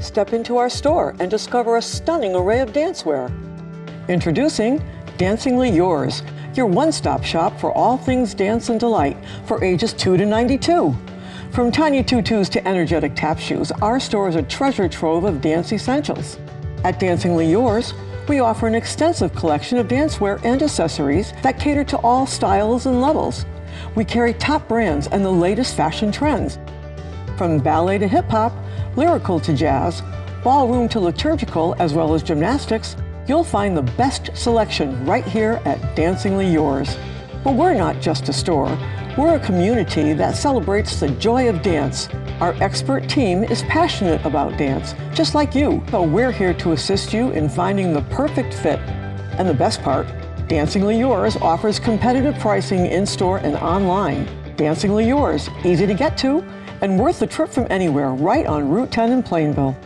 Step into our store and discover a stunning array of dancewear. Introducing Dancingly Yours, your one-stop shop for all things dance and delight for ages 2 to 92. From tiny tutus to energetic tap shoes, our store is a treasure trove of dance essentials. At Dancingly Yours, we offer an extensive collection of dancewear and accessories that cater to all styles and levels. We carry top brands and the latest fashion trends. From ballet to hip-hop, lyrical to jazz, ballroom to liturgical, as well as gymnastics, you'll find the best selection right here at Dancingly Yours. But we're not just a store. We're a community that celebrates the joy of dance. Our expert team is passionate about dance, just like you. So we're here to assist you in finding the perfect fit. And the best part, Dancingly Yours offers competitive pricing in-store and online. Dancingly Yours, easy to get to and worth the trip from anywhere, right on Route 10 in Plainville.